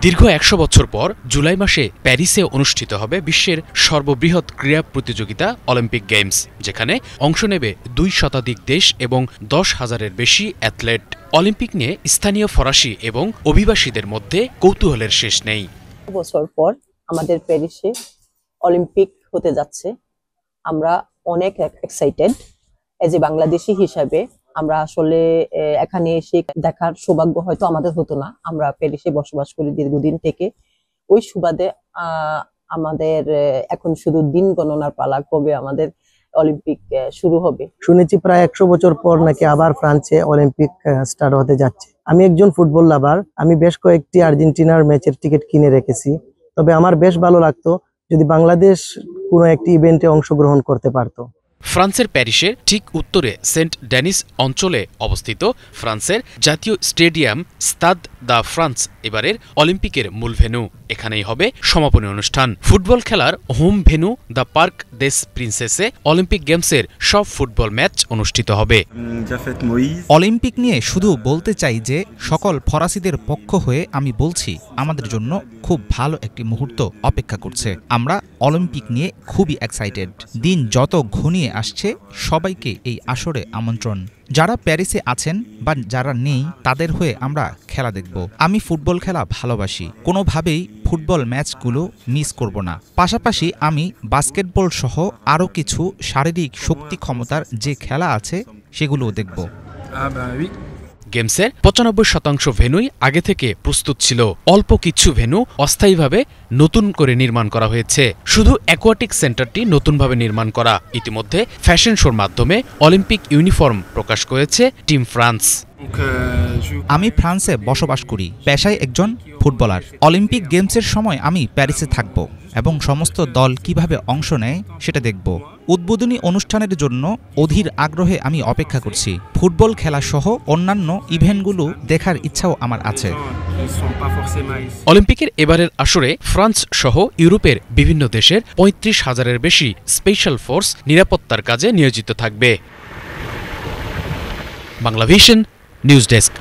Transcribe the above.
দীর্ঘ ১০০ বছর পর জুলাই মাসে প্যারিসে অনুষ্ঠিত হবে বিশ্বের সর্ববৃহৎ ক্রীড়া প্রতিযোগিতা অলিম্পিক গেমস, যেখানে অংশ নেবে ২ শতাধিক দেশ এবং ১০,০০০-এর বেশি অ্যাথলেট। অলিম্পিক নিয়ে স্থানীয় ফরাসি এবং অভিবাসীদের মধ্যে কৌতূহলের শেষ নেই। বছর পর আমাদের প্যারিসে অলিম্পিক হতে যাচ্ছে। আমরা অনেক এক্সাইটেড। এজ এ বাংলাদেশি হিসাবে আমরা আসলে এখানে এসে দেখার সৌভাগ্য হয়তো আমাদের হতো না। আমরা প্যারিসে বসবাস করি দীর্ঘদিন থেকে। ওই সুবাদে আমাদের এখন শুধু দিন গণনার পালা, কবে আমাদের অলিম্পিক শুরু হবে। শুনেছি প্রায় ১০০ বছর পর নাকি আবার ফ্রান্সে অলিম্পিক স্টার্ট হতে যাচ্ছে। আমি একজন ফুটবল লাভার। আমি বেশ কয়েকটি আর্জেন্টিনার ম্যাচের টিকিট কিনে রেখেছি। তবে আমার বেশ ভালো লাগতো যদি বাংলাদেশ কোনো একটি ইভেন্টে অংশগ্রহণ করতে পারতো। ফ্রান্সের প্যারিসের ঠিক উত্তরে সেন্ট ডেনিস অঞ্চলে অবস্থিত ফ্রান্সের জাতীয় স্টেডিয়াম স্তাদ দ্য ফ্রান্স এবারের অলিম্পিকের মূল ভেন্যু। এখানেই হবে সমাপনী অনুষ্ঠান। ফুটবল খেলার হোম ভেন্যু দ্য পার্ক দেস প্রিন্সেসে অলিম্পিক গেমসের সব ফুটবল ম্যাচ অনুষ্ঠিত হবে। অলিম্পিক নিয়ে শুধু বলতে চাই যে সকল ফরাসিদের পক্ষ হয়ে আমি বলছি, আমাদের জন্য খুব ভালো একটি মুহূর্ত অপেক্ষা করছে। আমরা অলিম্পিক নিয়ে খুবই এক্সাইটেড। দিন যত ঘনিয়ে আসছে সবাইকে এই আসরে আমন্ত্রণ। যারা প্যারিসে আছেন বা যারা নেই তাদের হয়ে আমরা খেলা দেখব। আমি ফুটবল খেলা ভালোবাসি, কোনোভাবেই ফুটবল ম্যাচগুলো মিস করব না। পাশাপাশি আমি বাস্কেটবল সহ আরও কিছু শারীরিক শক্তি ক্ষমতার যে খেলা আছে সেগুলোও দেখব। গেমসের ৯৫% ভেন্যুই আগে থেকে প্রস্তুত ছিল। অল্প কিছু ভেন্যু অস্থায়ীভাবে নতুন করে নির্মাণ করা হয়েছে। শুধু অ্যাকোয়াটিক সেন্টারটি নতুনভাবে নির্মাণ করা। ইতিমধ্যে ফ্যাশন শোর মাধ্যমে অলিম্পিক ইউনিফর্ম প্রকাশ করেছে টিম ফ্রান্স। আমি ফ্রান্সে বসবাস করি, পেশায় একজন ফুটবলার। অলিম্পিক গেমসের সময় আমি প্যারিসে থাকব এবং সমস্ত দল কিভাবে অংশ নেয় সেটা দেখব। উদ্বোধনী অনুষ্ঠানের জন্য অধীর আগ্রহে আমি অপেক্ষা করছি। ফুটবল খেলা সহ অন্যান্য ইভেন্টগুলো দেখার ইচ্ছাও আমার আছে। অলিম্পিকের এবারের আসরে ফ্রান্স সহ ইউরোপের বিভিন্ন দেশের ৩৫,০০০-এর বেশি স্পেশাল ফোর্স নিরাপত্তার কাজে নিয়োজিত থাকবে। Banglavision news desk.